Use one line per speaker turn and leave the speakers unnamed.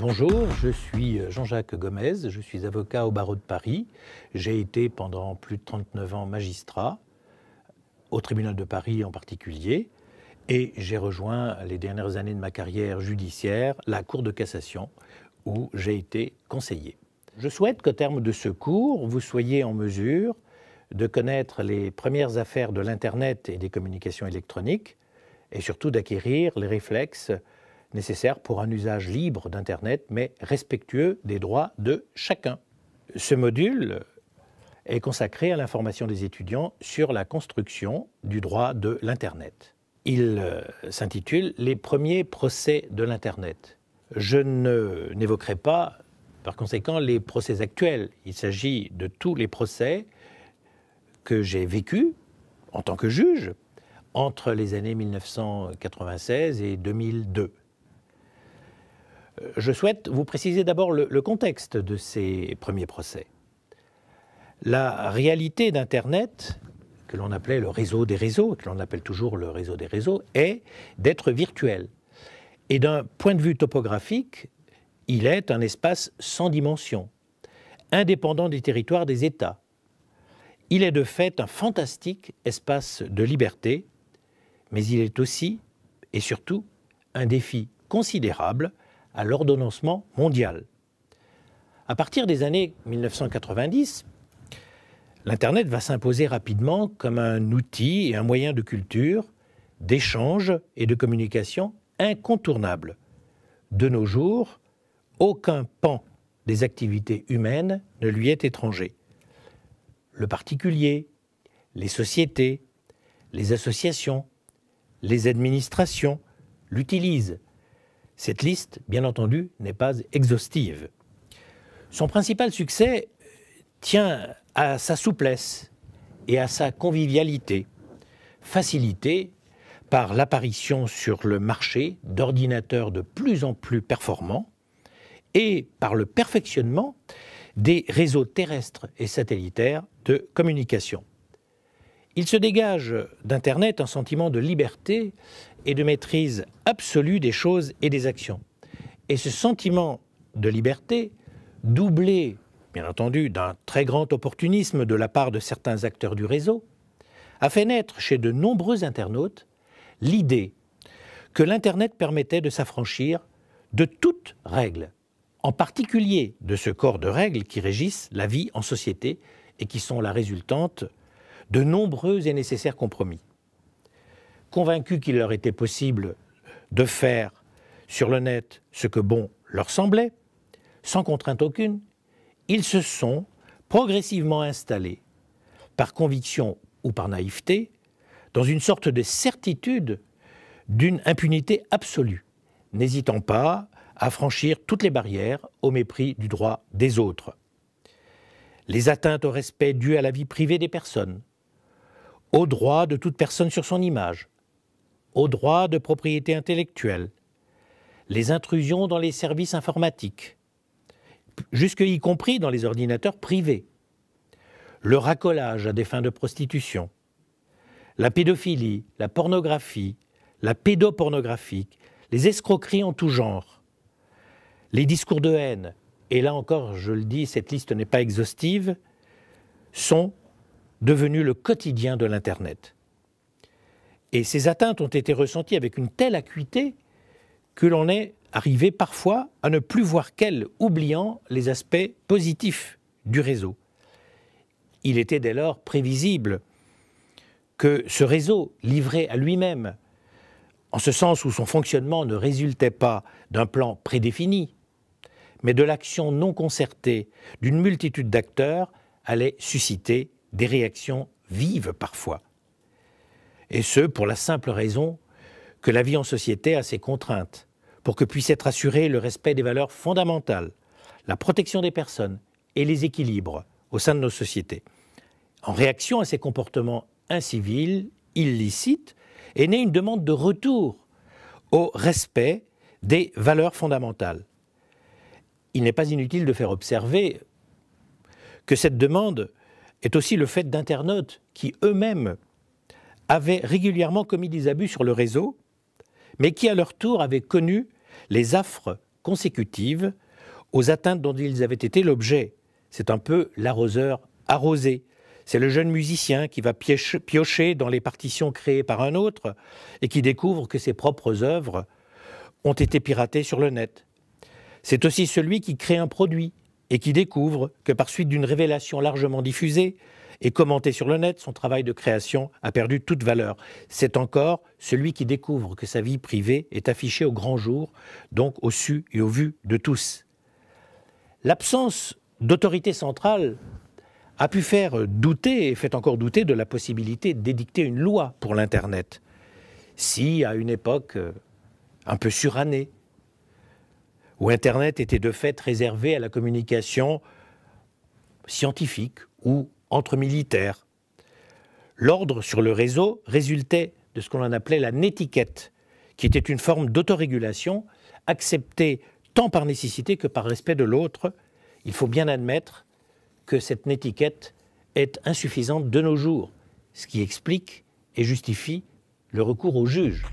Bonjour, je suis Jean-Jacques Gomez, je suis avocat au barreau de Paris. J'ai été pendant plus de 39 ans magistrat, au tribunal de Paris en particulier, et j'ai rejoint les dernières années de ma carrière judiciaire la Cour de cassation, où j'ai été conseiller. Je souhaite qu'au terme de ce cours, vous soyez en mesure de connaître les premières affaires de l'Internet et des communications électroniques, et surtout d'acquérir les réflexes nécessaires pour un usage libre d'Internet, mais respectueux des droits de chacun. Ce module est consacré à l'information des étudiants sur la construction du droit de l'Internet. Il s'intitule « Les premiers procès de l'Internet ». Je n'évoquerai pas, par conséquent, les procès actuels. Il s'agit de tous les procès que j'ai vécus en tant que juge entre les années 1996 et 2002. Je souhaite vous préciser d'abord le contexte de ces premiers procès. La réalité d'Internet, que l'on appelait le réseau des réseaux, que l'on appelle toujours le réseau des réseaux, est d'être virtuel. Et d'un point de vue topographique, il est un espace sans dimension, indépendant des territoires des États. Il est de fait un fantastique espace de liberté, mais il est aussi, et surtout, un défi considérable à l'ordonnancement mondial. À partir des années 1990, l'Internet va s'imposer rapidement comme un outil et un moyen de culture, d'échange et de communication incontournable. De nos jours, aucun pan des activités humaines ne lui est étranger. Le particulier, les sociétés, les associations, les administrations l'utilisent. Cette liste, bien entendu, n'est pas exhaustive. Son principal succès tient à sa souplesse et à sa convivialité, facilitée par l'apparition sur le marché d'ordinateurs de plus en plus performants et par le perfectionnement des réseaux terrestres et satellitaires de communication. Il se dégage d'Internet un sentiment de liberté et de maîtrise absolue des choses et des actions. Et ce sentiment de liberté, doublé, bien entendu, d'un très grand opportunisme de la part de certains acteurs du réseau, a fait naître chez de nombreux internautes l'idée que l'Internet permettait de s'affranchir de toute règle, en particulier de ce corps de règles qui régissent la vie en société et qui sont la résultante de nombreux et nécessaires compromis. Convaincus qu'il leur était possible de faire sur le net ce que bon leur semblait, sans contrainte aucune, ils se sont progressivement installés, par conviction ou par naïveté, dans une sorte de certitude d'une impunité absolue, n'hésitant pas à franchir toutes les barrières au mépris du droit des autres. Les atteintes au respect dues à la vie privée des personnes, au droit de toute personne sur son image, au droit de propriété intellectuelle, les intrusions dans les services informatiques, jusque y compris dans les ordinateurs privés, le racolage à des fins de prostitution, la pédophilie, la pornographie, la pédopornographie, les escroqueries en tout genre, les discours de haine, et là encore, je le dis, cette liste n'est pas exhaustive, sont devenus le quotidien de l'Internet. Et ces atteintes ont été ressenties avec une telle acuité que l'on est arrivé parfois à ne plus voir qu'elles, oubliant les aspects positifs du réseau. Il était dès lors prévisible que ce réseau, livré à lui-même, en ce sens où son fonctionnement ne résultait pas d'un plan prédéfini, mais de l'action non concertée d'une multitude d'acteurs, allait susciter des réactions vives parfois. Et ce, pour la simple raison que la vie en société a ses contraintes, pour que puisse être assuré le respect des valeurs fondamentales, la protection des personnes et les équilibres au sein de nos sociétés. En réaction à ces comportements incivils, illicites, est née une demande de retour au respect des valeurs fondamentales. Il n'est pas inutile de faire observer que cette demande est aussi le fait d'internautes qui eux-mêmes avaient régulièrement commis des abus sur le réseau, mais qui à leur tour avaient connu les affres consécutives aux atteintes dont ils avaient été l'objet. C'est un peu l'arroseur arrosé. C'est le jeune musicien qui va piocher dans les partitions créées par un autre et qui découvre que ses propres œuvres ont été piratées sur le net. C'est aussi celui qui crée un produit et qui découvre que par suite d'une révélation largement diffusée et commentée sur le net, son travail de création a perdu toute valeur. C'est encore celui qui découvre que sa vie privée est affichée au grand jour, donc au su et au vu de tous. L'absence d'autorité centrale a pu faire douter, et fait encore douter, de la possibilité d'édicter une loi pour l'Internet. Si, à une époque un peu surannée, où Internet était de fait réservé à la communication scientifique ou entre militaires, l'ordre sur le réseau résultait de ce qu'on appelait la netiquette, qui était une forme d'autorégulation acceptée tant par nécessité que par respect de l'autre. Il faut bien admettre que cette netiquette est insuffisante de nos jours, ce qui explique et justifie le recours aux juges.